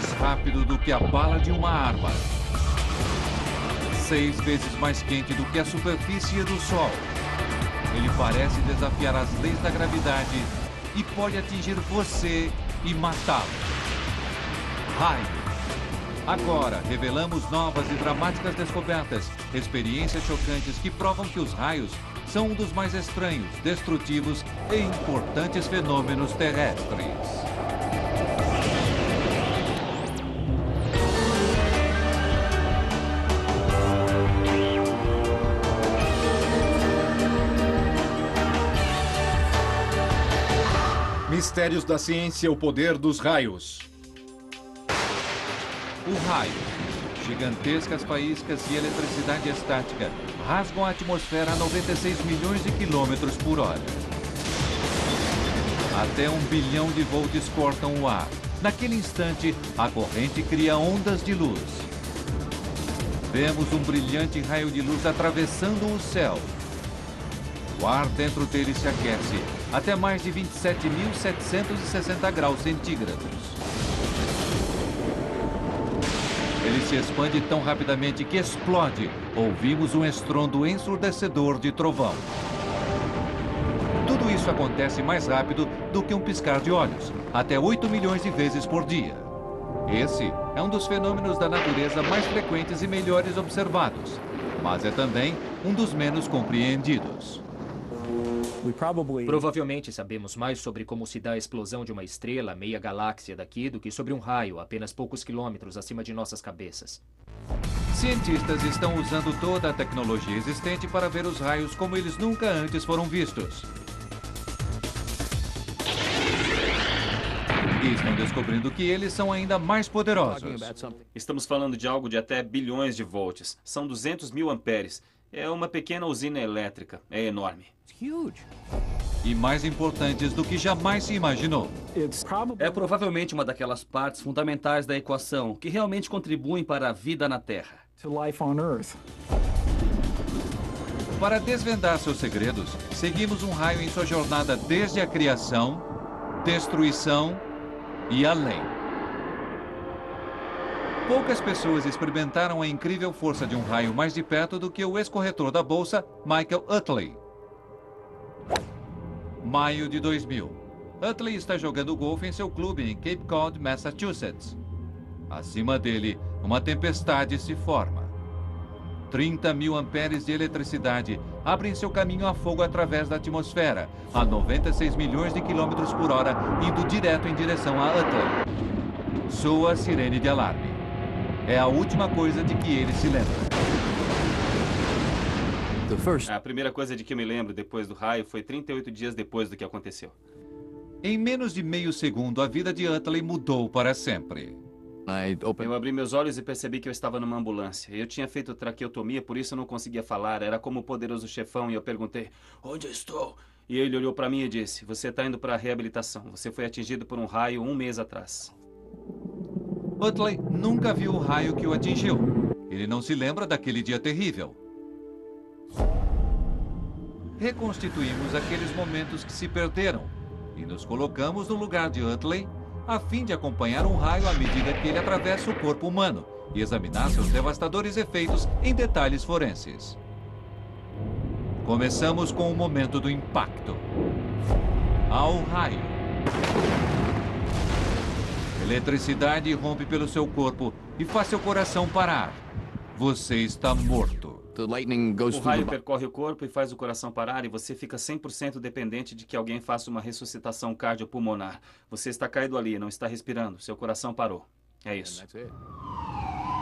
mais rápido do que a bala de uma arma. 6 vezes mais quente do que a superfície do Sol. Ele parece desafiar as leis da gravidade e pode atingir você e matá-lo. Raio. Agora, revelamos novas e dramáticas descobertas, experiências chocantes que provam que os raios são um dos mais estranhos, destrutivos e importantes fenômenos terrestres. Mistérios da ciência, o poder dos raios. O raio. Gigantescas faíscas de eletricidade estática rasgam a atmosfera a 96 milhões de quilômetros por hora. Até 1 bilhão de volts cortam o ar. Naquele instante, a corrente cria ondas de luz. Vemos um brilhante raio de luz atravessando o céu. O ar dentro dele se aquece até mais de 27.760 graus centígrados. Ele se expande tão rapidamente que explode. Ouvimos um estrondo ensurdecedor de trovão. Tudo isso acontece mais rápido do que um piscar de olhos, até 8 milhões de vezes por dia. Esse é um dos fenômenos da natureza mais frequentes e melhores observados, mas é também um dos menos compreendidos. Provavelmente sabemos mais sobre como se dá a explosão de uma estrela, meia galáxia daqui, do que sobre um raio, apenas poucos quilômetros acima de nossas cabeças. Cientistas estão usando toda a tecnologia existente para ver os raios como eles nunca antes foram vistos. E estão descobrindo que eles são ainda mais poderosos. Estamos falando de algo de até bilhões de volts. São 200 mil amperes. É uma pequena usina elétrica. É enorme. E mais importantes do que jamais se imaginou. É provavelmente uma daquelas partes fundamentais da equação que realmente contribuem para a vida na Terra. Para desvendar seus segredos, seguimos um raio em sua jornada desde a criação, destruição e além. Poucas pessoas experimentaram a incrível força de um raio mais de perto do que o ex-corretor da bolsa, Michael Utley. Maio de 2000. Utley está jogando golfe em seu clube em Cape Cod, Massachusetts. Acima dele, uma tempestade se forma. 30 mil amperes de eletricidade abrem seu caminho a fogo através da atmosfera, a 96 milhões de quilômetros por hora, indo direto em direção a Utley. Soa a sirene de alarme. É a última coisa de que ele se lembra. A primeira coisa de que eu me lembro depois do raio foi 38 dias depois do que aconteceu. Em menos de meio segundo, a vida de Utley mudou para sempre. Eu abri meus olhos e percebi que eu estava numa ambulância. Eu tinha feito traqueotomia, por isso eu não conseguia falar. Era como o poderoso chefão e eu perguntei, onde eu estou? E ele olhou para mim e disse, você está indo para a reabilitação. Você foi atingido por um raio 1 mês atrás. Utley nunca viu o raio que o atingiu. Ele não se lembra daquele dia terrível. Reconstituímos aqueles momentos que se perderam e nos colocamos no lugar de Utley a fim de acompanhar um raio à medida que ele atravessa o corpo humano e examinar seus devastadores efeitos em detalhes forenses. Começamos com o momento do impacto. Ao raio. Eletricidade rompe pelo seu corpo e faz seu coração parar. Você está morto. O raio percorre o corpo e faz o coração parar e você fica 100% dependente de que alguém faça uma ressuscitação cardiopulmonar. Você está caído ali, não está respirando, seu coração parou. É isso.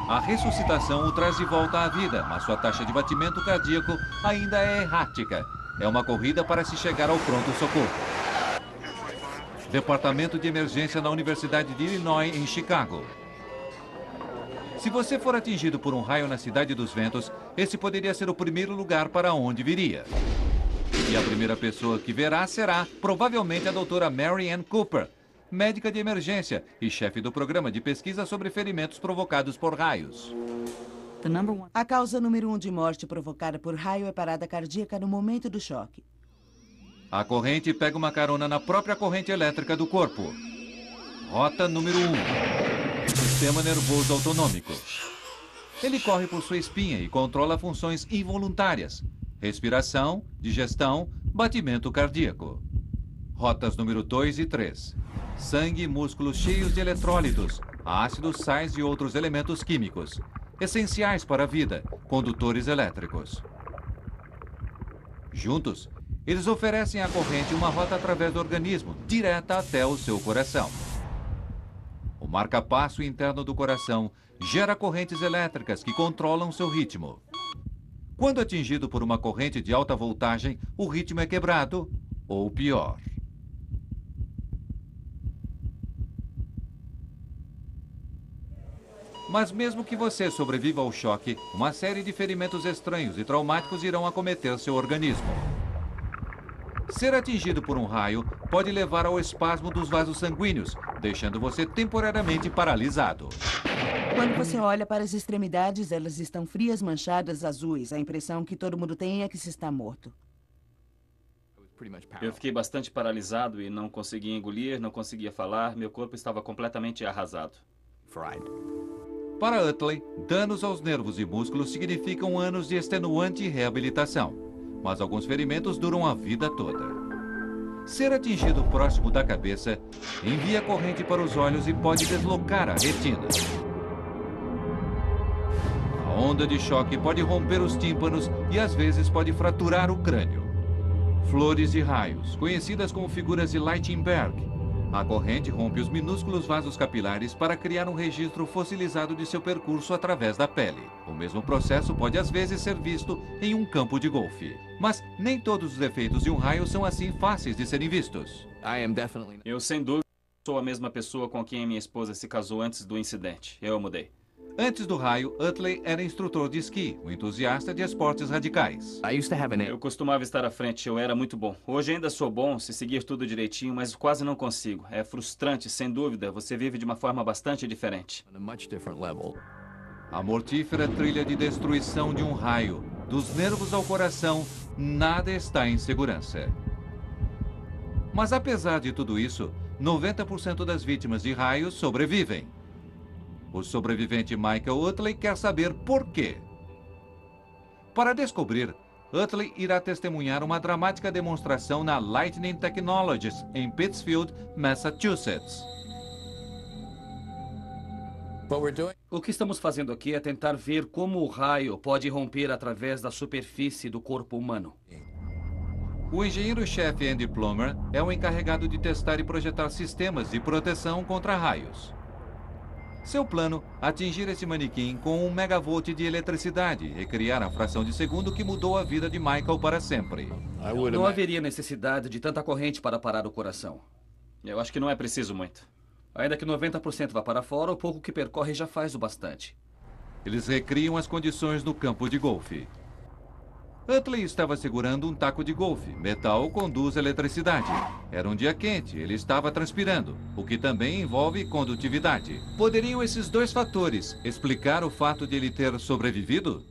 A ressuscitação o traz de volta à vida, mas sua taxa de batimento cardíaco ainda é errática. É uma corrida para se chegar ao pronto-socorro. Departamento de Emergência na Universidade de Illinois, em Chicago. Se você for atingido por um raio na Cidade dos Ventos, esse poderia ser o primeiro lugar para onde viria. E a primeira pessoa que verá será, provavelmente, a doutora Mary Ann Cooper, médica de emergência e chefe do programa de pesquisa sobre ferimentos provocados por raios. A causa número 1 de morte provocada por raio é parada cardíaca no momento do choque. A corrente pega uma carona na própria corrente elétrica do corpo. Rota número 1. sistema nervoso autonômico. Ele corre por sua espinha e controla funções involuntárias: respiração, digestão, batimento cardíaco. Rotas número 2 e 3. Sangue e músculos cheios de eletrólitos, ácidos, sais e outros elementos químicos, essenciais para a vida, condutores elétricos. Juntos, eles oferecem à corrente uma rota através do organismo, direta até o seu coração. O marca-passo interno do coração gera correntes elétricas que controlam seu ritmo. Quando atingido por uma corrente de alta voltagem, o ritmo é quebrado, ou pior. Mas mesmo que você sobreviva ao choque, uma série de ferimentos estranhos e traumáticos irão acometer seu organismo. Ser atingido por um raio pode levar ao espasmo dos vasos sanguíneos, deixando você temporariamente paralisado. Quando você olha para as extremidades, elas estão frias, manchadas, azuis. A impressão que todo mundo tem é que se está morto. Eu fiquei bastante paralisado e não conseguia engolir, não conseguia falar. Meu corpo estava completamente arrasado. Para Utley, danos aos nervos e músculos significam anos de extenuante reabilitação, mas alguns ferimentos duram a vida toda. Ser atingido próximo da cabeça envia corrente para os olhos e pode deslocar a retina. A onda de choque pode romper os tímpanos e às vezes pode fraturar o crânio. Flores de raios, conhecidas como figuras de Lichtenberg. A corrente rompe os minúsculos vasos capilares para criar um registro fossilizado de seu percurso através da pele. O mesmo processo pode às vezes ser visto em um campo de golfe. Mas nem todos os efeitos de um raio são assim fáceis de serem vistos. Eu, sem dúvida, sou a mesma pessoa com quem minha esposa se casou antes do incidente. Eu mudei. Antes do raio, Utley era instrutor de esqui, um entusiasta de esportes radicais. Eu costumava estar à frente, eu era muito bom. Hoje ainda sou bom, se seguir tudo direitinho, mas quase não consigo. É frustrante, sem dúvida. Você vive de uma forma bastante diferente. A mortífera trilha de destruição de um raio, dos nervos ao coração, nada está em segurança. Mas apesar de tudo isso, 90% das vítimas de raios sobrevivem. O sobrevivente Michael Utley quer saber por quê. Para descobrir, Utley irá testemunhar uma dramática demonstração na Lightning Technologies, em Pittsfield, Massachusetts. O que estamos fazendo aqui é tentar ver como o raio pode romper através da superfície do corpo humano. O engenheiro-chefe Andy Plummer é o encarregado de testar e projetar sistemas de proteção contra raios. Seu plano, atingir esse manequim com 1 megavolt de eletricidade e criar a fração de segundo que mudou a vida de Michael para sempre. Não haveria necessidade de tanta corrente para parar o coração. Eu acho que não é preciso muito. Ainda que 90% vá para fora, o pouco que percorre já faz o bastante. Eles recriam as condições no campo de golfe. Utley estava segurando um taco de golfe. Metal conduz eletricidade. Era um dia quente, ele estava transpirando, o que também envolve condutividade. Poderiam esses dois fatores explicar o fato de ele ter sobrevivido?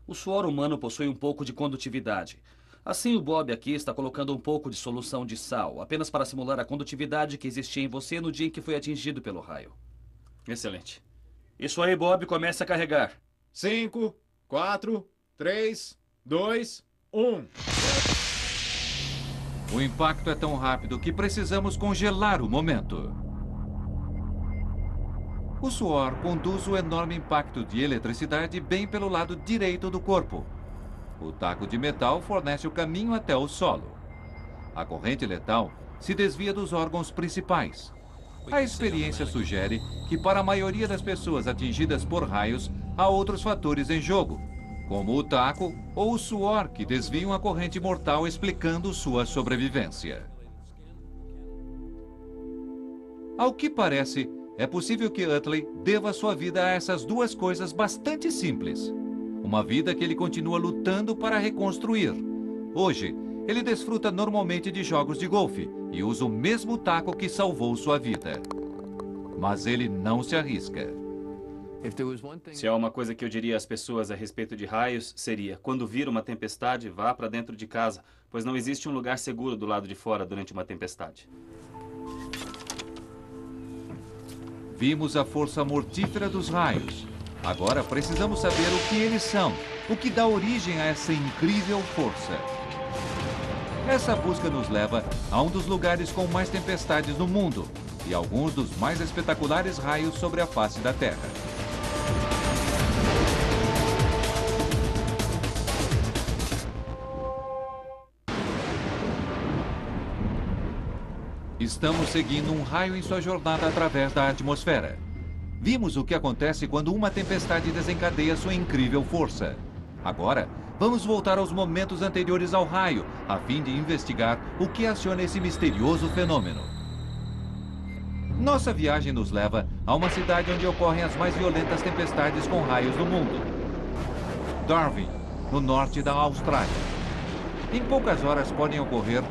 O suor humano possui um pouco de condutividade. Assim, o Bob aqui está colocando um pouco de solução de sal, apenas para simular a condutividade que existia em você no dia em que foi atingido pelo raio. Excelente. Isso aí, Bob, comece a carregar. 5, 4, 3, 2, 1. O impacto é tão rápido que precisamos congelar o momento. O suor conduz o enorme impacto de eletricidade bem pelo lado direito do corpo. O taco de metal fornece o caminho até o solo. A corrente letal se desvia dos órgãos principais. A experiência sugere que para a maioria das pessoas atingidas por raios, há outros fatores em jogo, como o taco ou o suor que desviam a corrente mortal, explicando sua sobrevivência. Ao que parece, é possível que Utley deva sua vida a essas duas coisas bastante simples. Uma vida que ele continua lutando para reconstruir. Hoje, ele desfruta normalmente de jogos de golfe e usa o mesmo taco que salvou sua vida. Mas ele não se arrisca. Se há uma coisa que eu diria às pessoas a respeito de raios, seria: quando vir uma tempestade, vá para dentro de casa, pois não existe um lugar seguro do lado de fora durante uma tempestade. Vimos a força mortífera dos raios. Agora precisamos saber o que eles são, o que dá origem a essa incrível força. Essa busca nos leva a um dos lugares com mais tempestades no mundo e alguns dos mais espetaculares raios sobre a face da Terra. Estamos seguindo um raio em sua jornada através da atmosfera. Vimos o que acontece quando uma tempestade desencadeia sua incrível força. Agora, vamos voltar aos momentos anteriores ao raio, a fim de investigar o que aciona esse misterioso fenômeno. Nossa viagem nos leva a uma cidade onde ocorrem as mais violentas tempestades com raios do mundo. Darwin, no norte da Austrália. Em poucas horas podem ocorrer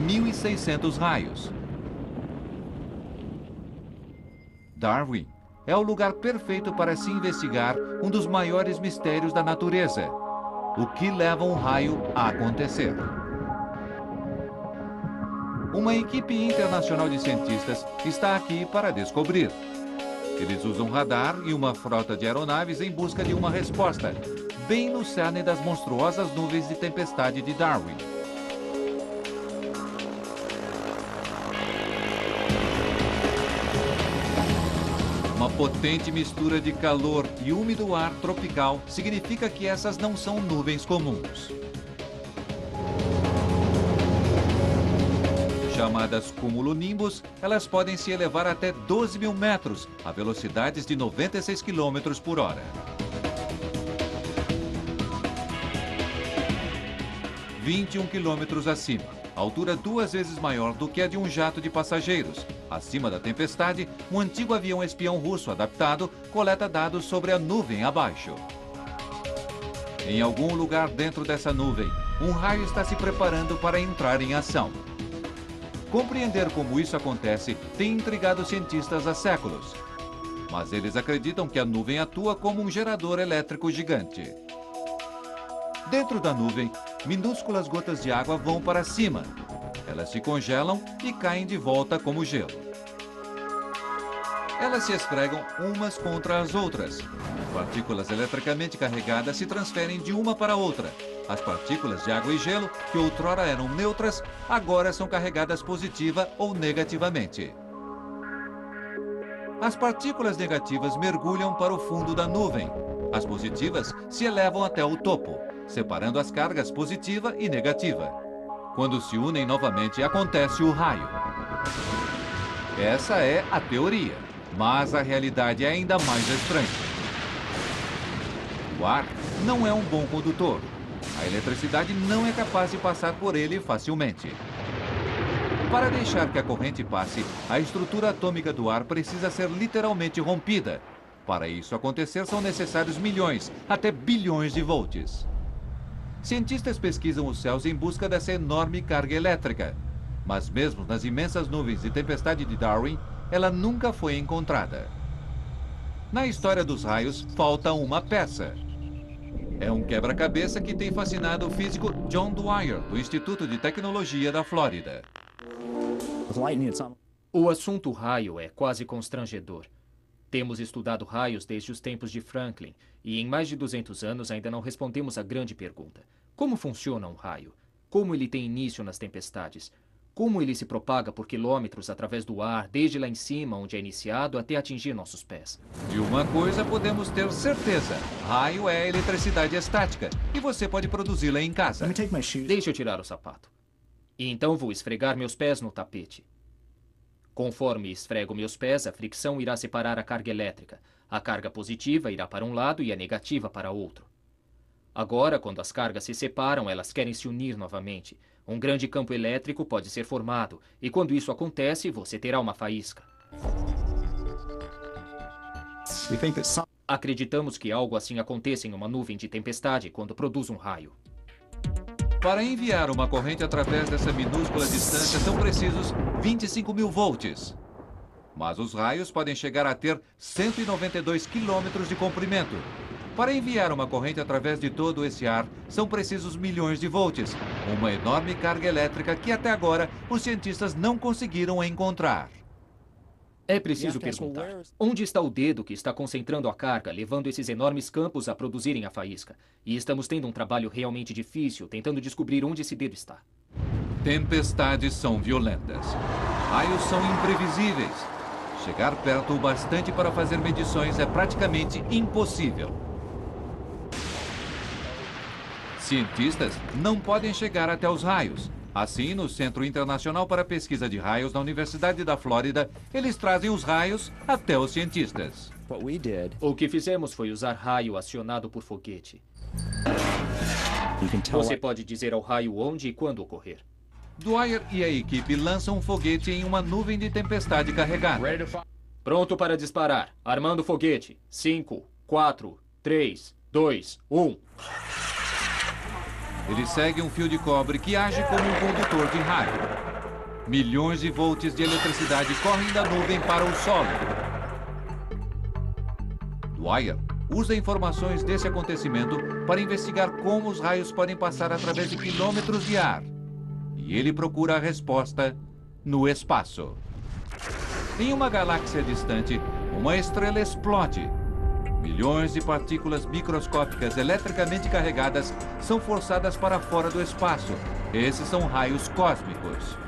1.600 raios. Darwin é o lugar perfeito para se investigar um dos maiores mistérios da natureza: o que leva um raio a acontecer. Uma equipe internacional de cientistas está aqui para descobrir. Eles usam radar e uma frota de aeronaves em busca de uma resposta, bem no cerne das monstruosas nuvens de tempestade de Darwin. Uma potente mistura de calor e úmido ar tropical significa que essas não são nuvens comuns. Chamadas cumulonimbus, elas podem se elevar até 12.000 metros, a velocidades de 96 km por hora. 21 quilômetros acima, altura 2 vezes maior do que a de um jato de passageiros. Acima da tempestade, um antigo avião espião russo adaptado coleta dados sobre a nuvem abaixo. Em algum lugar dentro dessa nuvem, um raio está se preparando para entrar em ação. Compreender como isso acontece tem intrigado cientistas há séculos. Mas eles acreditam que a nuvem atua como um gerador elétrico gigante. Dentro da nuvem, minúsculas gotas de água vão para cima. Elas se congelam e caem de volta como gelo. Elas se esfregam umas contra as outras. Partículas eletricamente carregadas se transferem de uma para outra. As partículas de água e gelo, que outrora eram neutras, agora são carregadas positiva ou negativamente. As partículas negativas mergulham para o fundo da nuvem. As positivas se elevam até o topo, separando as cargas positiva e negativa. Quando se unem novamente, acontece o raio. Essa é a teoria, mas a realidade é ainda mais estranha. O ar não é um bom condutor. A eletricidade não é capaz de passar por ele facilmente. Para deixar que a corrente passe, a estrutura atômica do ar precisa ser literalmente rompida. Para isso acontecer, são necessários milhões, até bilhões de volts. Cientistas pesquisam os céus em busca dessa enorme carga elétrica. Mas mesmo nas imensas nuvens de tempestade de Darwin, ela nunca foi encontrada. Na história dos raios, falta uma peça. É um quebra-cabeça que tem fascinado o físico John Dwyer, do Instituto de Tecnologia da Flórida. O assunto raio é quase constrangedor. Temos estudado raios desde os tempos de Franklin e em mais de 200 anos ainda não respondemos a grande pergunta. Como funciona um raio? Como ele tem início nas tempestades? Como ele se propaga por quilômetros através do ar, desde lá em cima, onde é iniciado, até atingir nossos pés? De uma coisa podemos ter certeza: raio é eletricidade estática e você pode produzi-la em casa. Deixe eu tirar o sapato. E então vou esfregar meus pés no tapete. Conforme esfrego meus pés, a fricção irá separar a carga elétrica. A carga positiva irá para um lado e a negativa para outro. Agora, quando as cargas se separam, elas querem se unir novamente. Um grande campo elétrico pode ser formado, e quando isso acontece, você terá uma faísca. Acreditamos que algo assim aconteça em uma nuvem de tempestade quando produz um raio. Para enviar uma corrente através dessa minúscula distância são precisos 25.000 volts. Mas os raios podem chegar a ter 192 quilômetros de comprimento. Para enviar uma corrente através de todo esse ar, são precisos milhões de volts, uma enorme carga elétrica que até agora os cientistas não conseguiram encontrar. É preciso perguntar, onde está o dedo que está concentrando a carga, levando esses enormes campos a produzirem a faísca? E estamos tendo um trabalho realmente difícil, tentando descobrir onde esse dedo está. Tempestades são violentas. Raios são imprevisíveis. Chegar perto o bastante para fazer medições é praticamente impossível. Cientistas não podem chegar até os raios. Assim, no Centro Internacional para Pesquisa de Raios da Universidade da Flórida, eles trazem os raios até os cientistas. O que fizemos foi usar raio acionado por foguete. Você pode dizer ao raio onde e quando ocorrer. Dwyer e a equipe lançam um foguete em uma nuvem de tempestade carregada. Pronto para disparar. Armando o foguete. 5, 4, 3, 2, 1. Ele segue um fio de cobre que age como um condutor de raio. Milhões de volts de eletricidade correm da nuvem para o solo. Dwyer usa informações desse acontecimento para investigar como os raios podem passar através de quilômetros de ar. E ele procura a resposta no espaço. Em uma galáxia distante, uma estrela explode. Milhões de partículas microscópicas eletricamente carregadas são forçadas para fora do espaço. Esses são raios cósmicos.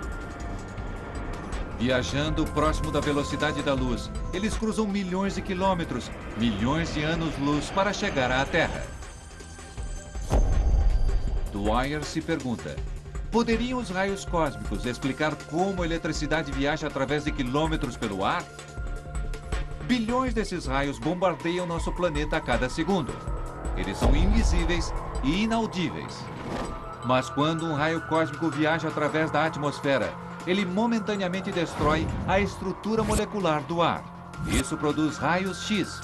Viajando próximo da velocidade da luz, eles cruzam milhões de quilômetros, milhões de anos-luz para chegar à Terra. Dwyer se pergunta: poderiam os raios cósmicos explicar como a eletricidade viaja através de quilômetros pelo ar? Bilhões desses raios bombardeiam nosso planeta a cada segundo. Eles são invisíveis e inaudíveis. Mas quando um raio cósmico viaja através da atmosfera, ele momentaneamente destrói a estrutura molecular do ar. Isso produz raios X,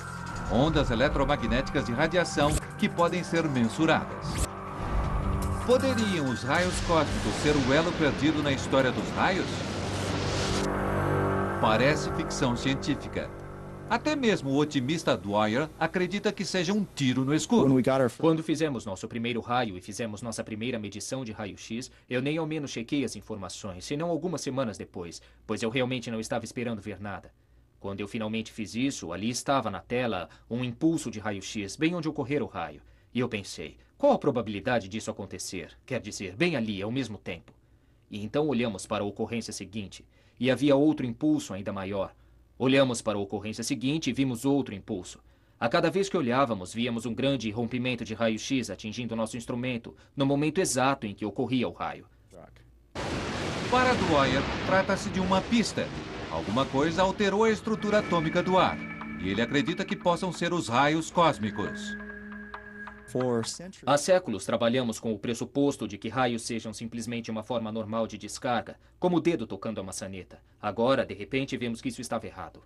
ondas eletromagnéticas de radiação que podem ser mensuradas. Poderiam os raios cósmicos ser o elo perdido na história dos raios? Parece ficção científica. Até mesmo o otimista Dwyer acredita que seja um tiro no escuro. Quando fizemos nosso primeiro raio e fizemos nossa primeira medição de raio-x, eu nem ao menos chequei as informações, senão algumas semanas depois, pois eu realmente não estava esperando ver nada. Quando eu finalmente fiz isso, ali estava na tela um impulso de raio-x, bem onde ocorrer o raio. E eu pensei, qual a probabilidade disso acontecer? Quer dizer, bem ali, ao mesmo tempo. E então olhamos para a ocorrência seguinte, e havia outro impulso ainda maior. Olhamos para a ocorrência seguinte e vimos outro impulso. A cada vez que olhávamos, víamos um grande rompimento de raio-x atingindo nosso instrumento no momento exato em que ocorria o raio. Para Dwyer, trata-se de uma pista. Alguma coisa alterou a estrutura atômica do ar. E ele acredita que possam ser os raios cósmicos. Há séculos trabalhamos com o pressuposto de que raios sejam simplesmente uma forma normal de descarga, como o dedo tocando a maçaneta. Agora, de repente, vemos que isso estava errado.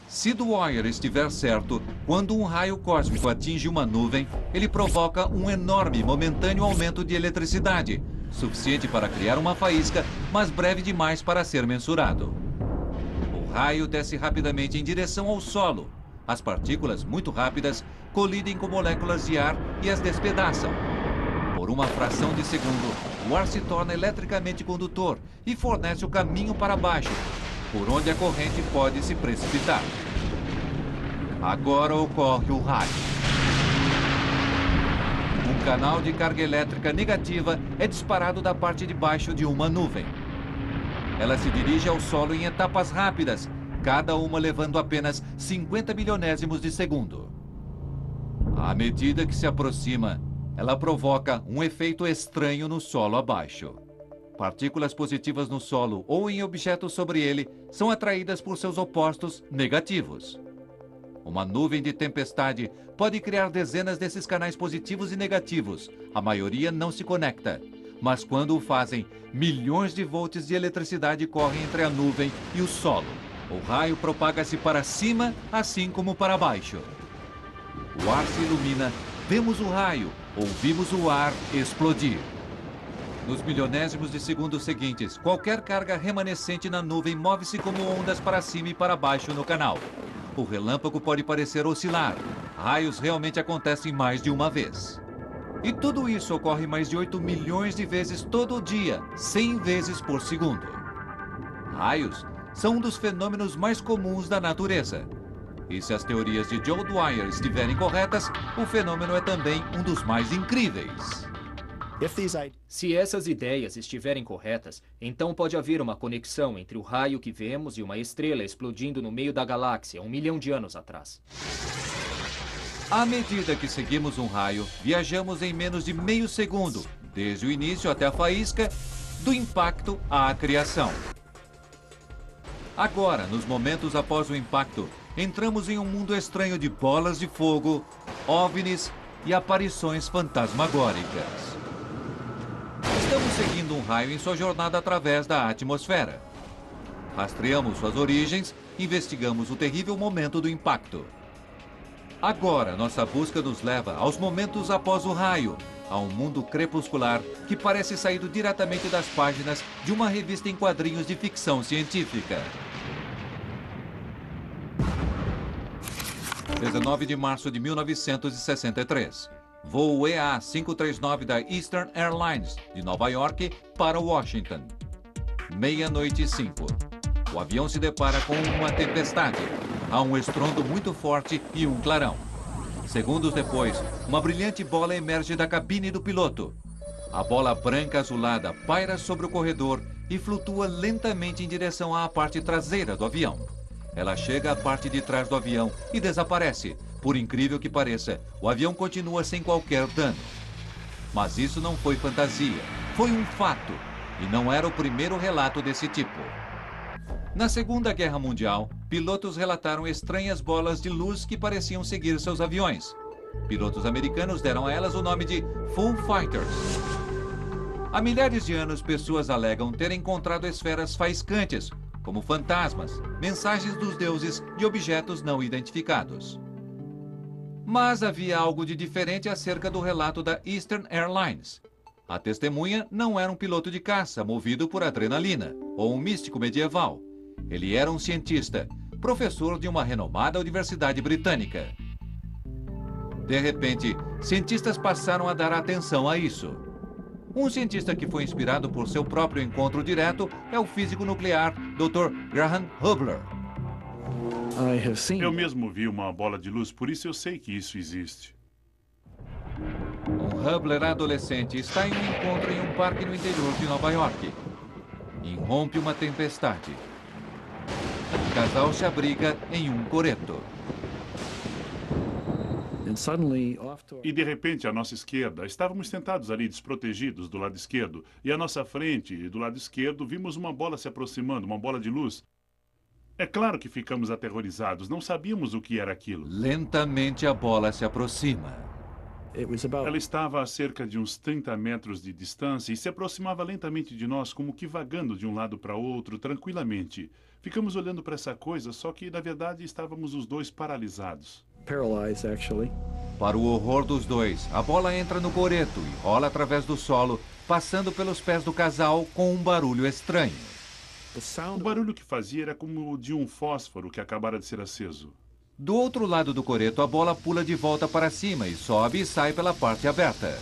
Se Dwyer estiver certo, quando um raio cósmico atinge uma nuvem, ele provoca um enorme momentâneo aumento de eletricidade, suficiente para criar uma faísca, mas breve demais para ser mensurado. O raio desce rapidamente em direção ao solo. As partículas, muito rápidas, colidem com moléculas de ar e as despedaçam. Por uma fração de segundo, o ar se torna eletricamente condutor e fornece o caminho para baixo, por onde a corrente pode se precipitar. Agora ocorre o raio. Um canal de carga elétrica negativa é disparado da parte de baixo de uma nuvem. Ela se dirige ao solo em etapas rápidas, cada uma levando apenas 50 milionésimos de segundo. À medida que se aproxima, ela provoca um efeito estranho no solo abaixo. Partículas positivas no solo ou em objetos sobre ele são atraídas por seus opostos negativos. Uma nuvem de tempestade pode criar dezenas desses canais positivos e negativos. A maioria não se conecta, mas quando o fazem, milhões de volts de eletricidade correm entre a nuvem e o solo. O raio propaga-se para cima, assim como para baixo. O ar se ilumina, vemos o raio, ouvimos o ar explodir. Nos milionésimos de segundos seguintes, qualquer carga remanescente na nuvem move-se como ondas para cima e para baixo no canal. O relâmpago pode parecer oscilar. Raios realmente acontecem mais de uma vez. E tudo isso ocorre mais de 8 milhões de vezes todo dia, 100 vezes por segundo. Raios são um dos fenômenos mais comuns da natureza. E se as teorias de Joe Dwyer estiverem corretas, o fenômeno é também um dos mais incríveis. Se essas ideias estiverem corretas, então pode haver uma conexão entre o raio que vemos e uma estrela explodindo no meio da galáxia 1 milhão de anos atrás. À medida que seguimos um raio, viajamos em menos de meio segundo, desde o início até a faísca, do impacto à criação. Agora, nos momentos após o impacto, entramos em um mundo estranho de bolas de fogo, OVNIs e aparições fantasmagóricas. Estamos seguindo um raio em sua jornada através da atmosfera. Rastreamos suas origens, investigamos o terrível momento do impacto. Agora, nossa busca nos leva aos momentos após o raio, a um mundo crepuscular que parece saído diretamente das páginas de uma revista em quadrinhos de ficção científica. 19 de março de 1963. Voo EA-539 da Eastern Airlines, de Nova York, para Washington. 00:05. O avião se depara com uma tempestade. Há um estrondo muito forte e um clarão. Segundos depois, uma brilhante bola emerge da cabine do piloto. A bola branca azulada paira sobre o corredor e flutua lentamente em direção à parte traseira do avião. Ela chega à parte de trás do avião e desaparece. Por incrível que pareça, o avião continua sem qualquer dano. Mas isso não foi fantasia, foi um fato, e não era o primeiro relato desse tipo. Na Segunda Guerra Mundial, pilotos relataram estranhas bolas de luz que pareciam seguir seus aviões. Pilotos americanos deram a elas o nome de Foo Fighters. Há milhares de anos, pessoas alegam ter encontrado esferas faiscantes, como fantasmas, mensagens dos deuses e objetos não identificados. Mas havia algo de diferente acerca do relato da Eastern Airlines. A testemunha não era um piloto de caça movido por adrenalina ou um místico medieval. Ele era um cientista, professor de uma renomada universidade britânica. De repente, cientistas passaram a dar atenção a isso. Um cientista que foi inspirado por seu próprio encontro direto é o físico nuclear Dr. Graham Hubler. Eu mesmo vi uma bola de luz, por isso eu sei que isso existe. Um Hubler adolescente está em um encontro em um parque no interior de Nova York. Irrompe uma tempestade. O casal se abriga em um coreto. E de repente, à nossa esquerda, estávamos sentados ali desprotegidos do lado esquerdo. E à nossa frente, do lado esquerdo, vimos uma bola se aproximando, uma bola de luz. É claro que ficamos aterrorizados, não sabíamos o que era aquilo. Lentamente a bola se aproxima. Ela estava a cerca de uns 30 metros de distância e se aproximava lentamente de nós, como que vagando de um lado para outro, tranquilamente. Ficamos olhando para essa coisa, só que, na verdade, estávamos os dois paralisados. Para o horror dos dois, a bola entra no coreto e rola através do solo, passando pelos pés do casal com um barulho estranho. O barulho que fazia era como o de um fósforo que acabara de ser aceso. Do outro lado do coreto, a bola pula de volta para cima e sobe e sai pela parte aberta.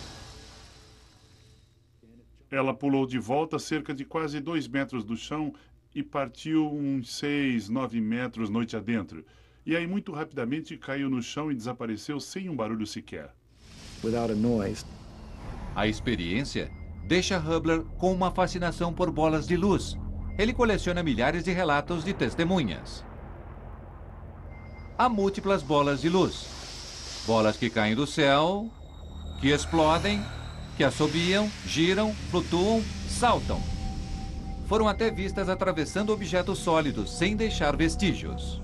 Ela pulou de volta cerca de quase 2 metros do chão e partiu uns 6, 9 metros noite adentro. E aí, muito rapidamente, caiu no chão e desapareceu sem um barulho sequer. A experiência deixa Hubler com uma fascinação por bolas de luz. Ele coleciona milhares de relatos de testemunhas. Há múltiplas bolas de luz. Bolas que caem do céu, que explodem, que assobiam, giram, flutuam, saltam. Foram até vistas atravessando objetos sólidos sem deixar vestígios.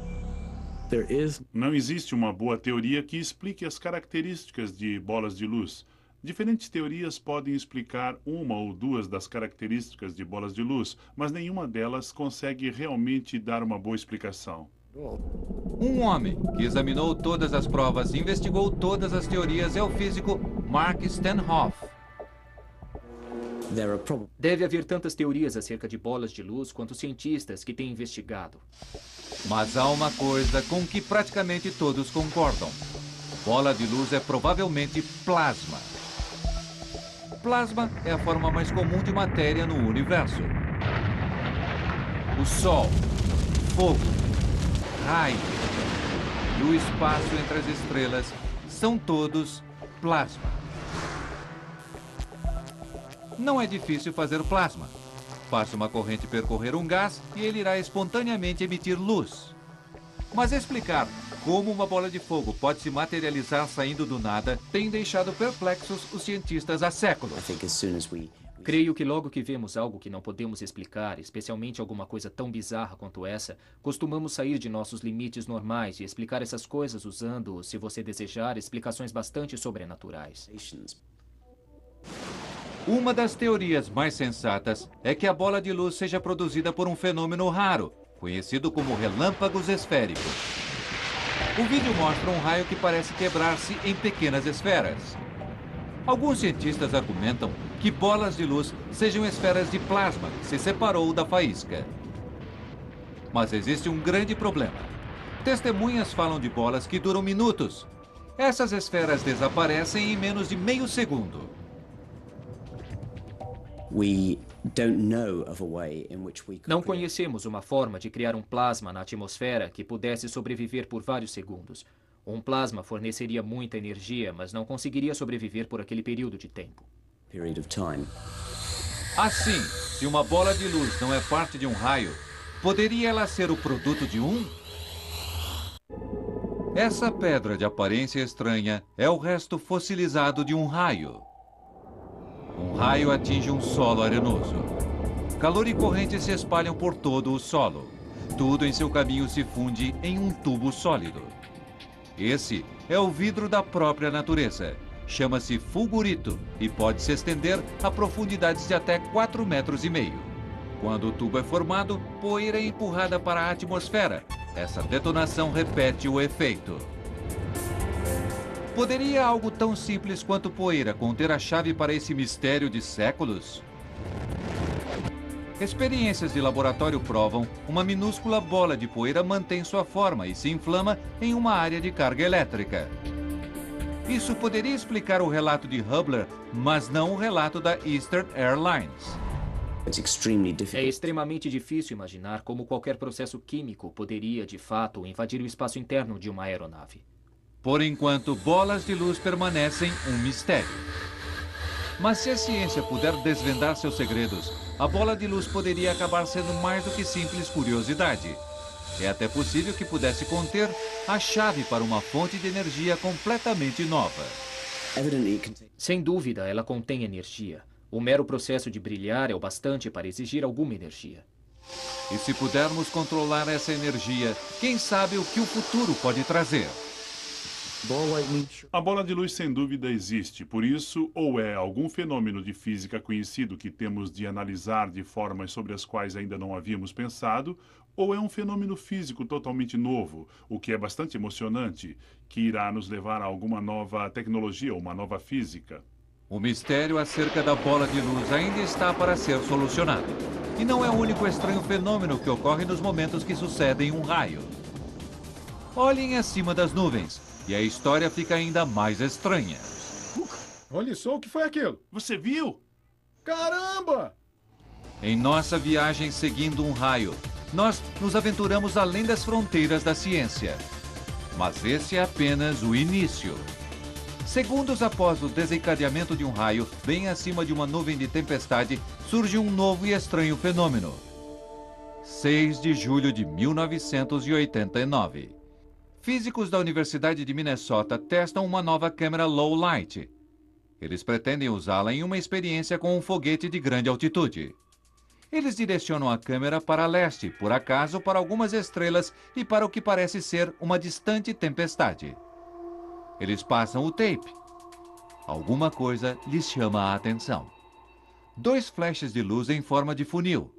Não existe uma boa teoria que explique as características de bolas de luz. Diferentes teorias podem explicar uma ou duas das características de bolas de luz, mas nenhuma delas consegue realmente dar uma boa explicação. Um homem que examinou todas as provas e investigou todas as teorias é o físico Mark Stanhoff. Deve haver tantas teorias acerca de bolas de luz quanto cientistas que têm investigado. Mas há uma coisa com que praticamente todos concordam. Bola de luz é provavelmente plasma. Plasma é a forma mais comum de matéria no universo. O Sol, fogo, raio e o espaço entre as estrelas são todos plasma. Não é difícil fazer plasma. Basta uma corrente percorrer um gás e ele irá espontaneamente emitir luz. Mas explicar como uma bola de fogo pode se materializar saindo do nada tem deixado perplexos os cientistas há séculos. Creio que logo que vemos algo que não podemos explicar, especialmente alguma coisa tão bizarra quanto essa, costumamos sair de nossos limites normais e explicar essas coisas usando, se você desejar, explicações bastante sobrenaturais. Uma das teorias mais sensatas é que a bola de luz seja produzida por um fenômeno raro, conhecido como relâmpagos esféricos. O vídeo mostra um raio que parece quebrar-se em pequenas esferas. Alguns cientistas argumentam que bolas de luz sejam esferas de plasma que se separou da faísca. Mas existe um grande problema. Testemunhas falam de bolas que duram minutos. Essas esferas desaparecem em menos de meio segundo. Não conhecemos uma forma de criar um plasma na atmosfera que pudesse sobreviver por vários segundos. Um plasma forneceria muita energia, mas não conseguiria sobreviver por aquele período de tempo. Assim, se uma bola de luz não é parte de um raio, poderia ela ser o produto de um? Essa pedra de aparência estranha é o resto fossilizado de um raio. Um raio atinge um solo arenoso. Calor e corrente se espalham por todo o solo. Tudo em seu caminho se funde em um tubo sólido. Esse é o vidro da própria natureza. Chama-se fulgurito e pode se estender a profundidades de até 4,5 metros. Quando o tubo é formado, poeira é empurrada para a atmosfera. Essa detonação repete o efeito. Poderia algo tão simples quanto poeira conter a chave para esse mistério de séculos? Experiências de laboratório provam uma minúscula bola de poeira mantém sua forma e se inflama em uma área de carga elétrica. Isso poderia explicar o relato de Hubble, mas não o relato da Eastern Airlines. É extremamente difícil imaginar como qualquer processo químico poderia, de fato, invadir o espaço interno de uma aeronave. Por enquanto, bolas de luz permanecem um mistério. Mas se a ciência puder desvendar seus segredos, a bola de luz poderia acabar sendo mais do que simples curiosidade. É até possível que pudesse conter a chave para uma fonte de energia completamente nova. Sem dúvida, ela contém energia. O mero processo de brilhar é o bastante para exigir alguma energia. E se pudermos controlar essa energia, quem sabe o que o futuro pode trazer? A bola de luz sem dúvida existe, por isso, ou é algum fenômeno de física conhecido que temos de analisar de formas sobre as quais ainda não havíamos pensado, ou é um fenômeno físico totalmente novo, o que é bastante emocionante, que irá nos levar a alguma nova tecnologia ou uma nova física. O mistério acerca da bola de luz ainda está para ser solucionado. E não é o único estranho fenômeno que ocorre nos momentos que sucedem um raio. Olhem acima das nuvens. E a história fica ainda mais estranha. Olha só o que foi aquilo. Você viu? Caramba! Em nossa viagem seguindo um raio, nós nos aventuramos além das fronteiras da ciência. Mas esse é apenas o início. Segundos após o desencadeamento de um raio, bem acima de uma nuvem de tempestade, surge um novo e estranho fenômeno. 6 de julho de 1989. Físicos da Universidade de Minnesota testam uma nova câmera low light. Eles pretendem usá-la em uma experiência com um foguete de grande altitude. Eles direcionam a câmera para leste, por acaso para algumas estrelas e para o que parece ser uma distante tempestade. Eles passam o tape. Alguma coisa lhes chama a atenção. 2 flashes de luz em forma de funil.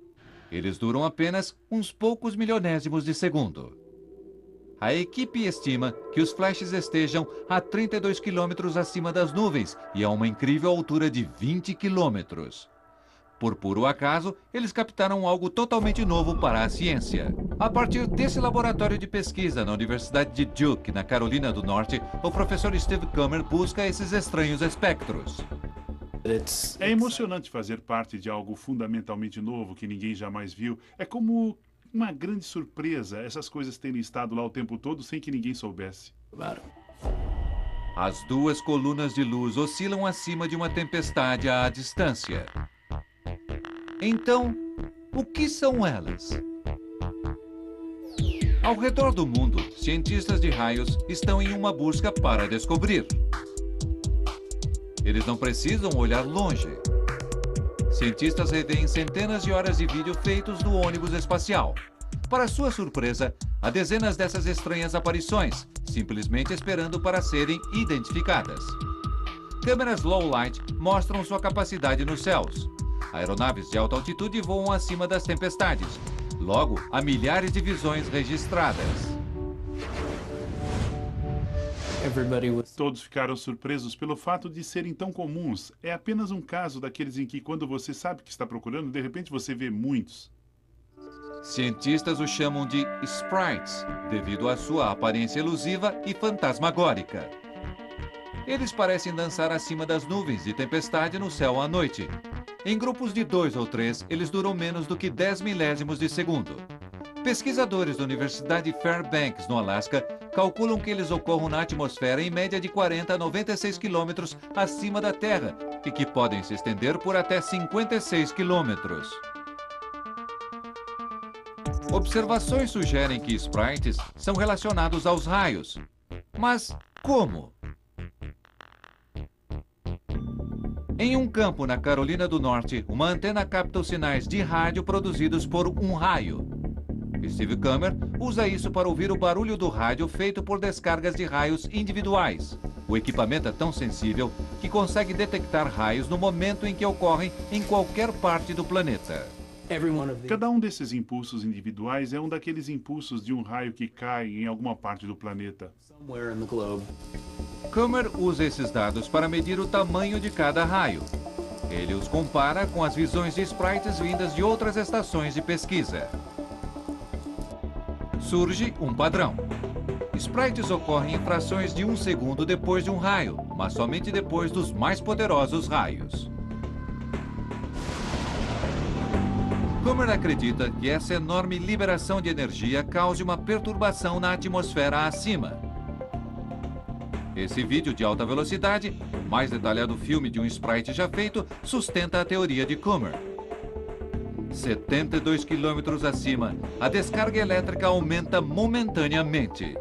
Eles duram apenas uns poucos milionésimos de segundo. A equipe estima que os flashes estejam a 32 quilômetros acima das nuvens e a uma incrível altura de 20 quilômetros. Por puro acaso, eles captaram algo totalmente novo para a ciência. A partir desse laboratório de pesquisa na Universidade de Duke, na Carolina do Norte, o professor Steve Kummer busca esses estranhos espectros. É emocionante fazer parte de algo fundamentalmente novo que ninguém jamais viu. É como uma grande surpresa essas coisas terem estado lá o tempo todo sem que ninguém soubesse. As duas colunas de luz oscilam acima de uma tempestade à distância. Então, o que são elas? Ao redor do mundo, cientistas de raios estão em uma busca para descobrir. Eles não precisam olhar longe. Cientistas revêem centenas de horas de vídeo feitos no ônibus espacial. Para sua surpresa, há dezenas dessas estranhas aparições, simplesmente esperando para serem identificadas. Câmeras low light mostram sua capacidade nos céus. Aeronaves de alta altitude voam acima das tempestades. Logo, há milhares de visões registradas. Todos ficaram surpresos pelo fato de serem tão comuns. É apenas um caso daqueles em que, quando você sabe que está procurando, de repente você vê muitos. Cientistas os chamam de sprites, devido à sua aparência elusiva e fantasmagórica. Eles parecem dançar acima das nuvens de tempestade no céu à noite. Em grupos de 2 ou 3, eles duram menos do que 10 milésimos de segundo. Pesquisadores da Universidade Fairbanks, no Alasca, calculam que eles ocorram na atmosfera em média de 40 a 96 quilômetros acima da Terra e que podem se estender por até 56 quilômetros. Observações sugerem que sprites são relacionados aos raios. Mas como? Em um campo na Carolina do Norte, uma antena capta os sinais de rádio produzidos por um raio. Steve Kummer usa isso para ouvir o barulho do rádio feito por descargas de raios individuais. O equipamento é tão sensível que consegue detectar raios no momento em que ocorrem em qualquer parte do planeta. Cada um desses impulsos individuais é um daqueles impulsos de um raio que cai em alguma parte do planeta. Kummer usa esses dados para medir o tamanho de cada raio. Ele os compara com as visões de sprites vindas de outras estações de pesquisa. Surge um padrão. Sprites ocorrem em frações de 1 segundo depois de um raio, mas somente depois dos mais poderosos raios. Kummer acredita que essa enorme liberação de energia cause uma perturbação na atmosfera acima. Esse vídeo de alta velocidade, o mais detalhado filme de um sprite já feito, sustenta a teoria de Kummer. 72 quilômetros acima, a descarga elétrica aumenta momentaneamente.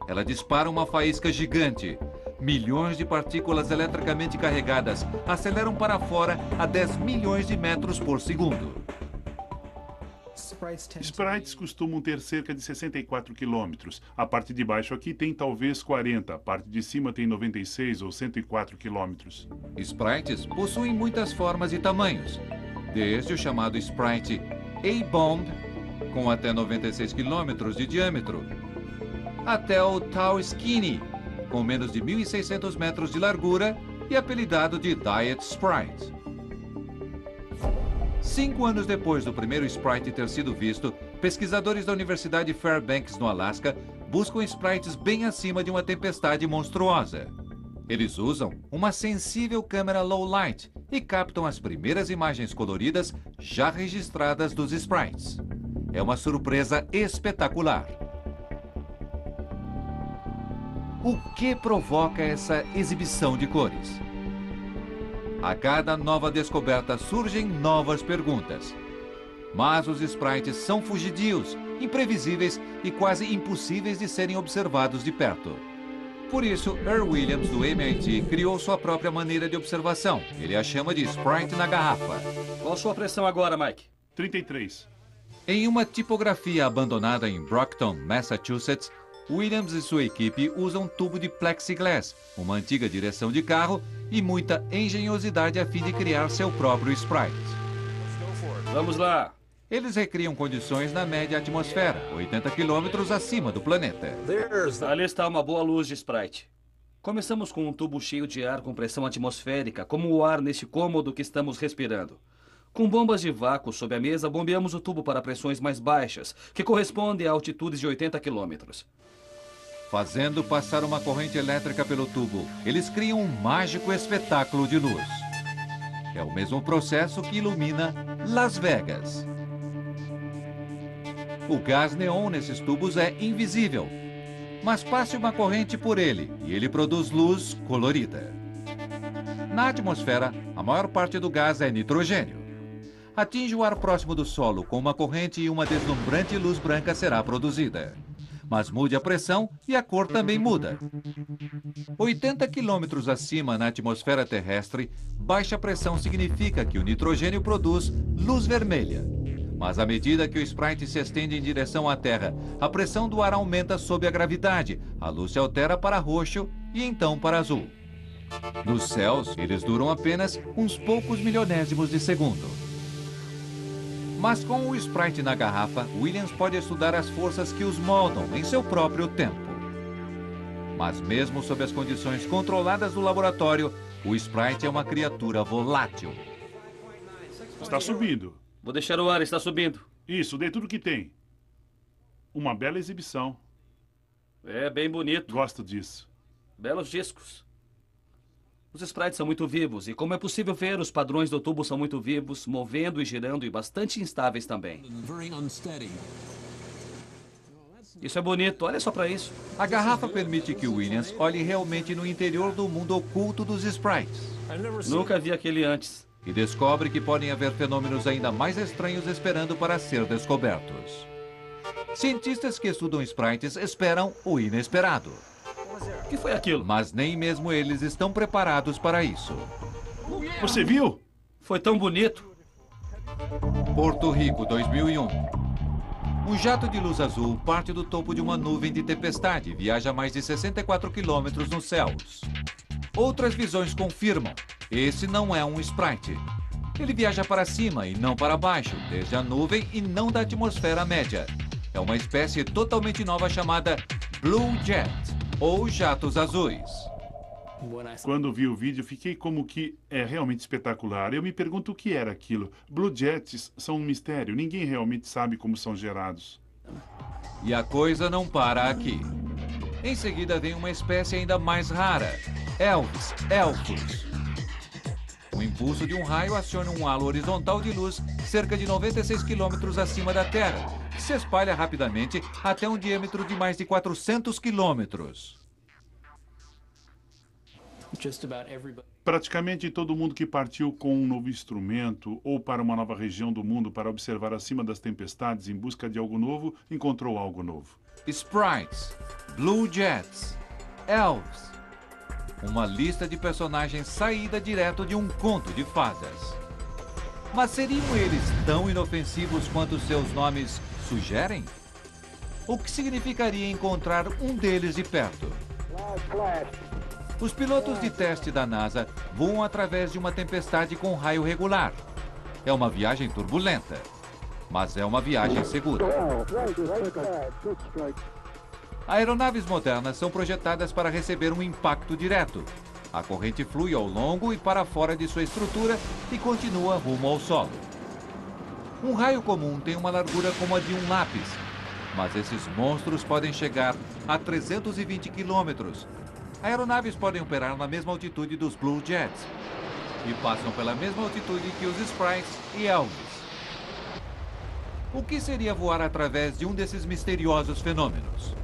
Ela dispara uma faísca gigante. Milhões de partículas eletricamente carregadas aceleram para fora a 10 milhões de metros por segundo. Sprites costumam ter cerca de 64 quilômetros. A parte de baixo aqui tem talvez 40. A parte de cima tem 96 ou 104 quilômetros. Sprites possuem muitas formas e tamanhos. Desde o chamado sprite A-bomb, com até 96 quilômetros de diâmetro, até o Tau Skinny, com menos de 1.600 metros de largura e apelidado de Diet Sprite. 5 anos depois do primeiro sprite ter sido visto, pesquisadores da Universidade Fairbanks, no Alasca, buscam sprites bem acima de uma tempestade monstruosa. Eles usam uma sensível câmera low light e captam as primeiras imagens coloridas já registradas dos sprites. É uma surpresa espetacular. O que provoca essa exibição de cores? A cada nova descoberta surgem novas perguntas. Mas os sprites são fugidios, imprevisíveis e quase impossíveis de serem observados de perto. Por isso, Earl Williams, do MIT, criou sua própria maneira de observação. Ele a chama de sprite na garrafa. Qual a sua pressão agora, Mike? 33. Em uma tipografia abandonada em Brockton, Massachusetts, Williams e sua equipe usam um tubo de plexiglass, uma antiga direção de carro e muita engenhosidade a fim de criar seu próprio sprite. Vamos lá. Eles recriam condições na média atmosfera, 80 quilômetros acima do planeta. Ali está uma boa luz de sprite. Começamos com um tubo cheio de ar com pressão atmosférica, como o ar neste cômodo que estamos respirando. Com bombas de vácuo sob a mesa, bombeamos o tubo para pressões mais baixas, que correspondem a altitudes de 80 quilômetros. Fazendo passar uma corrente elétrica pelo tubo, eles criam um mágico espetáculo de luz. É o mesmo processo que ilumina Las Vegas. O gás neon nesses tubos é invisível, mas passe uma corrente por ele e ele produz luz colorida. Na atmosfera, a maior parte do gás é nitrogênio. Atinge o ar próximo do solo com uma corrente e uma deslumbrante luz branca será produzida. Mas mude a pressão e a cor também muda. 80 quilômetros acima na atmosfera terrestre, baixa pressão significa que o nitrogênio produz luz vermelha. Mas à medida que o Sprite se estende em direção à Terra, a pressão do ar aumenta sob a gravidade, a luz se altera para roxo e então para azul. Nos céus, eles duram apenas uns poucos milionésimos de segundo. Mas com o Sprite na garrafa, Williams pode estudar as forças que os moldam em seu próprio tempo. Mas mesmo sob as condições controladas do laboratório, o Sprite é uma criatura volátil. Está subindo. Vou deixar o ar, está subindo. Isso, dei tudo que tem. Uma bela exibição. É bem bonito. Gosto disso. Belos discos. Os sprites são muito vivos e, como é possível ver, os padrões do tubo são muito vivos, movendo e girando e bastante instáveis também. Isso é bonito, olha só para isso. A garrafa permite que Williams olhe realmente no interior do mundo oculto dos Sprites. Nunca vi aquele antes. E descobre que podem haver fenômenos ainda mais estranhos esperando para ser descobertos. Cientistas que estudam Sprites esperam o inesperado. O que foi aquilo? Mas nem mesmo eles estão preparados para isso. Você viu? Foi tão bonito. Porto Rico, 2001. Um jato de luz azul parte do topo de uma nuvem de tempestade e viaja a mais de 64 quilômetros nos céus. Outras visões confirmam, esse não é um Sprite. Ele viaja para cima e não para baixo, desde a nuvem e não da atmosfera média. É uma espécie totalmente nova chamada Blue Jet, ou jatos azuis. Quando vi o vídeo, fiquei como que é realmente espetacular. Eu me pergunto o que era aquilo. Blue Jets são um mistério. Ninguém realmente sabe como são gerados. E a coisa não para aqui. Em seguida vem uma espécie ainda mais rara, elfos. O impulso de um raio aciona um halo horizontal de luz cerca de 96 quilômetros acima da Terra, que se espalha rapidamente até um diâmetro de mais de 400 quilômetros. Praticamente todo mundo que partiu com um novo instrumento ou para uma nova região do mundo para observar acima das tempestades em busca de algo novo, encontrou algo novo. Sprites, Blue Jets, Elves. Uma lista de personagens saída direto de um conto de fadas. Mas seriam eles tão inofensivos quanto seus nomes sugerem? O que significaria encontrar um deles de perto? Os pilotos de teste da NASA voam através de uma tempestade com raio regular. É uma viagem turbulenta, mas é uma viagem segura. Aeronaves modernas são projetadas para receber um impacto direto. A corrente flui ao longo e para fora de sua estrutura e continua rumo ao solo. Um raio comum tem uma largura como a de um lápis, mas esses monstros podem chegar a 320 quilômetros. Aeronaves podem operar na mesma altitude dos Blue Jets e passam pela mesma altitude que os Sprites e Elves. O que seria voar através de um desses misteriosos fenômenos?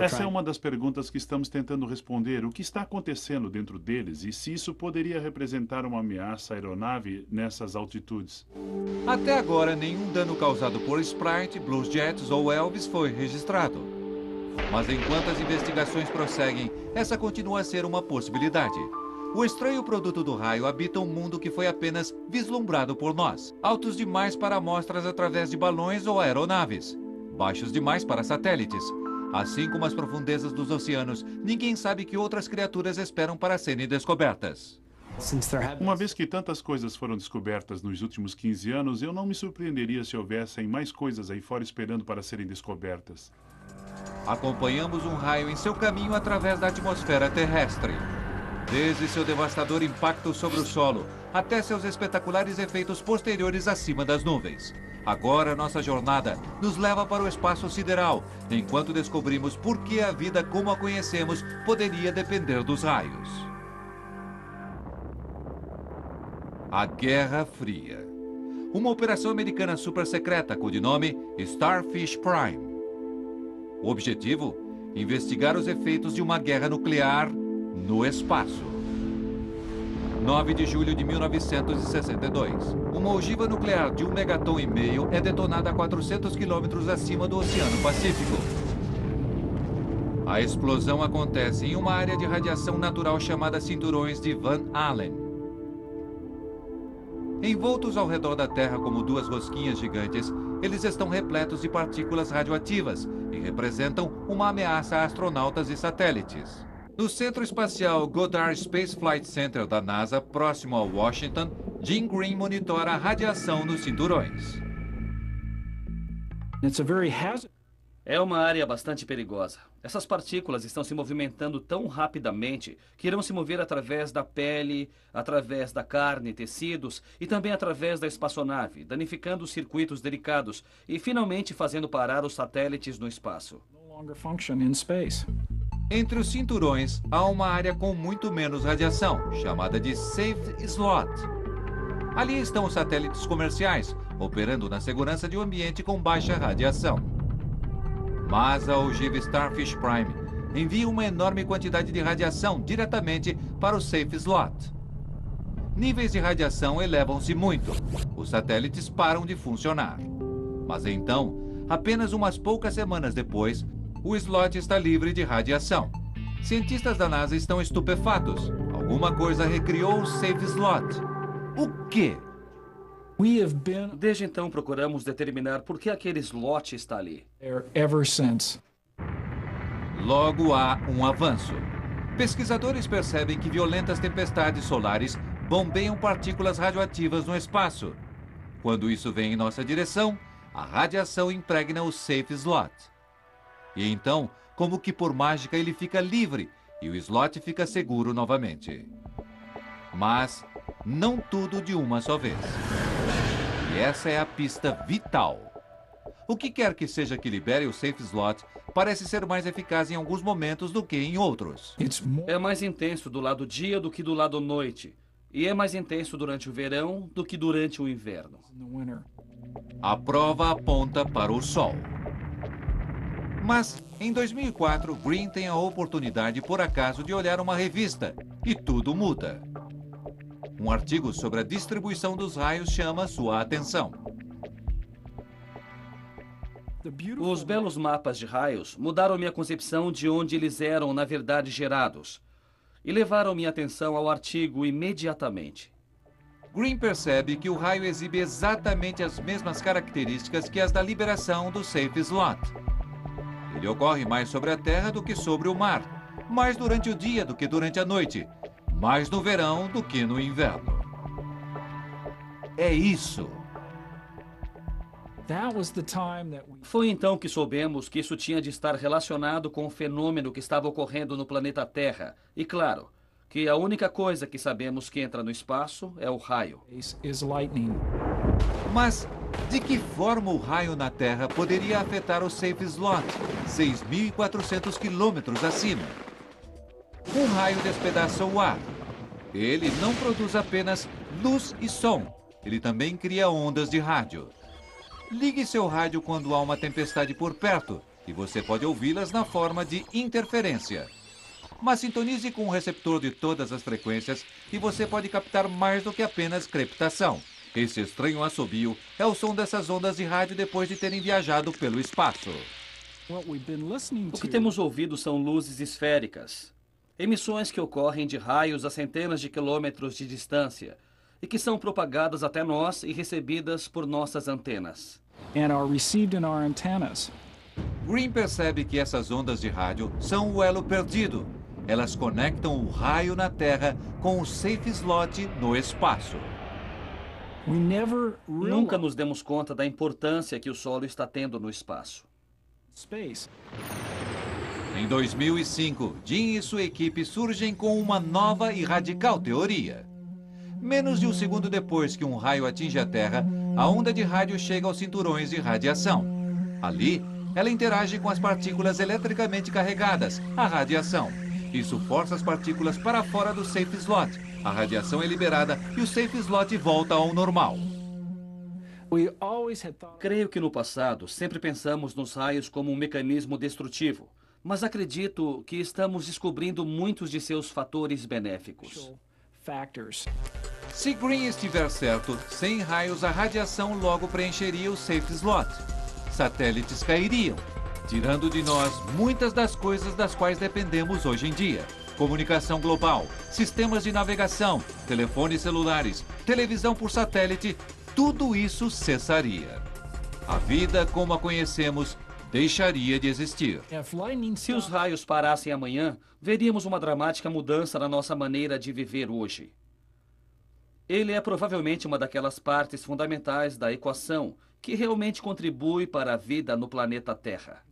Essa é uma das perguntas que estamos tentando responder. O que está acontecendo dentro deles e se isso poderia representar uma ameaça à aeronave nessas altitudes? Até agora, nenhum dano causado por Sprite, Blue Jets ou Elves foi registrado. Mas enquanto as investigações prosseguem, essa continua a ser uma possibilidade. O estranho produto do raio habita um mundo que foi apenas vislumbrado por nós. Altos demais para amostras através de balões ou aeronaves. Baixos demais para satélites. Assim como as profundezas dos oceanos, ninguém sabe que outras criaturas esperam para serem descobertas. Uma vez que tantas coisas foram descobertas nos últimos 15 anos, eu não me surpreenderia se houvessem mais coisas aí fora esperando para serem descobertas. Acompanhamos um raio em seu caminho através da atmosfera terrestre. Desde seu devastador impacto sobre o solo, até seus espetaculares efeitos posteriores acima das nuvens. Agora nossa jornada nos leva para o espaço sideral, enquanto descobrimos por que a vida como a conhecemos poderia depender dos raios. A Guerra Fria. uma operação americana super secreta com o nome Starfish Prime. O objetivo? Investigar os efeitos de uma guerra nuclear no espaço. 9 de julho de 1962. Uma ogiva nuclear de 1,5 megaton é detonada a 400 quilômetros acima do Oceano Pacífico. A explosão acontece em uma área de radiação natural chamada Cinturões de Van Allen. Envoltos ao redor da Terra como duas rosquinhas gigantes, eles estão repletos de partículas radioativas e representam uma ameaça a astronautas e satélites. No Centro Espacial Goddard Space Flight Center da NASA, próximo a Washington, Jim Green monitora a radiação nos cinturões. É uma área bastante perigosa. Essas partículas estão se movimentando tão rapidamente que irão se mover através da pele, através da carne, tecidos e também através da espaçonave, danificando os circuitos delicados e finalmente fazendo parar os satélites no espaço. Entre os cinturões, há uma área com muito menos radiação, chamada de Safe Slot. Ali estão os satélites comerciais, operando na segurança de um ambiente com baixa radiação. Mas a ogiva Starfish Prime envia uma enorme quantidade de radiação diretamente para o Safe Slot. Níveis de radiação elevam-se muito. Os satélites param de funcionar. Mas então, apenas umas poucas semanas depois, o slot está livre de radiação. Cientistas da NASA estão estupefatos. Alguma coisa recriou o Safe Slot. O quê? Desde então procuramos determinar por que aquele slot está ali. Logo há um avanço. Pesquisadores percebem que violentas tempestades solares bombeiam partículas radioativas no espaço. Quando isso vem em nossa direção, a radiação impregna o Safe Slot. E então, como que por mágica, ele fica livre e o slot fica seguro novamente. Mas não tudo de uma só vez. E essa é a pista vital. O que quer que seja que libere o Safe Slot parece ser mais eficaz em alguns momentos do que em outros. É mais intenso do lado dia do que do lado noite. E é mais intenso durante o verão do que durante o inverno. A prova aponta para o Sol. Mas, em 2004, Green tem a oportunidade, por acaso, de olhar uma revista. E tudo muda. Um artigo sobre a distribuição dos raios chama sua atenção. Os belos mapas de raios mudaram minha concepção de onde eles eram, na verdade, gerados. E levaram minha atenção ao artigo imediatamente. Green percebe que o raio exibe exatamente as mesmas características que as da liberação do Safe Slot. Ele ocorre mais sobre a Terra do que sobre o mar, mais durante o dia do que durante a noite, mais no verão do que no inverno. É isso. Foi então que soubemos que isso tinha de estar relacionado com o fenômeno que estava ocorrendo no planeta Terra. E claro, que a única coisa que sabemos que entra no espaço é o raio. Mas de que forma o raio na Terra poderia afetar o Safe Slot, 6.400 quilômetros acima? Um raio despedaça o ar. Ele não produz apenas luz e som. Ele também cria ondas de rádio. Ligue seu rádio quando há uma tempestade por perto e você pode ouvi-las na forma de interferência. Mas sintonize com um receptor de todas as frequências e você pode captar mais do que apenas crepitação. Esse estranho assobio é o som dessas ondas de rádio depois de terem viajado pelo espaço. O que temos ouvido são luzes esféricas, emissões que ocorrem de raios a centenas de quilômetros de distância e que são propagadas até nós e recebidas por nossas antenas. Green percebe que essas ondas de rádio são o elo perdido. Elas conectam o raio na Terra com o Safe Slot no espaço. Nunca nos demos conta da importância que o solo está tendo no espaço. Em 2005, Jim e sua equipe surgem com uma nova e radical teoria. Menos de um segundo depois que um raio atinge a Terra, a onda de rádio chega aos cinturões de radiação. Ali, ela interage com as partículas eletricamente carregadas, a radiação. Isso força as partículas para fora do Safe Slot. A radiação é liberada e o Safe Slot volta ao normal. Creio que no passado sempre pensamos nos raios como um mecanismo destrutivo, mas acredito que estamos descobrindo muitos de seus fatores benéficos. Se Green estiver certo, sem raios a radiação logo preencheria o safe slot. Satélites cairiam, tirando de nós muitas das coisas das quais dependemos hoje em dia. Comunicação global, sistemas de navegação, telefones celulares, televisão por satélite, tudo isso cessaria. A vida como a conhecemos deixaria de existir. Se os raios parassem amanhã, veríamos uma dramática mudança na nossa maneira de viver hoje. Ele é provavelmente uma daquelas partes fundamentais da equação que realmente contribui para a vida no planeta Terra.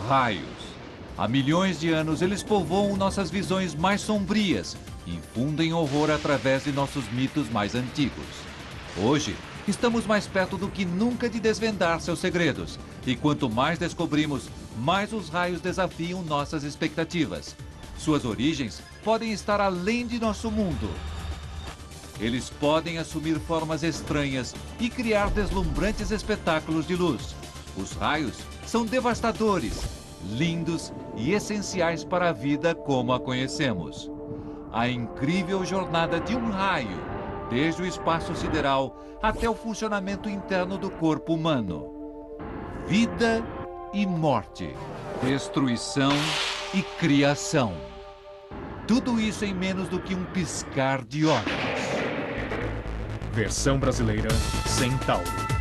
Raios. Há milhões de anos eles povoam nossas visões mais sombrias e infundem horror através de nossos mitos mais antigos. Hoje, estamos mais perto do que nunca de desvendar seus segredos. E quanto mais descobrimos, mais os raios desafiam nossas expectativas. Suas origens podem estar além de nosso mundo. Eles podem assumir formas estranhas e criar deslumbrantes espetáculos de luz. Os raios são devastadores, lindos e essenciais para a vida como a conhecemos. A incrível jornada de um raio, desde o espaço sideral até o funcionamento interno do corpo humano. Vida e morte, destruição e criação. Tudo isso em menos do que um piscar de olhos. Versão brasileira Centauro.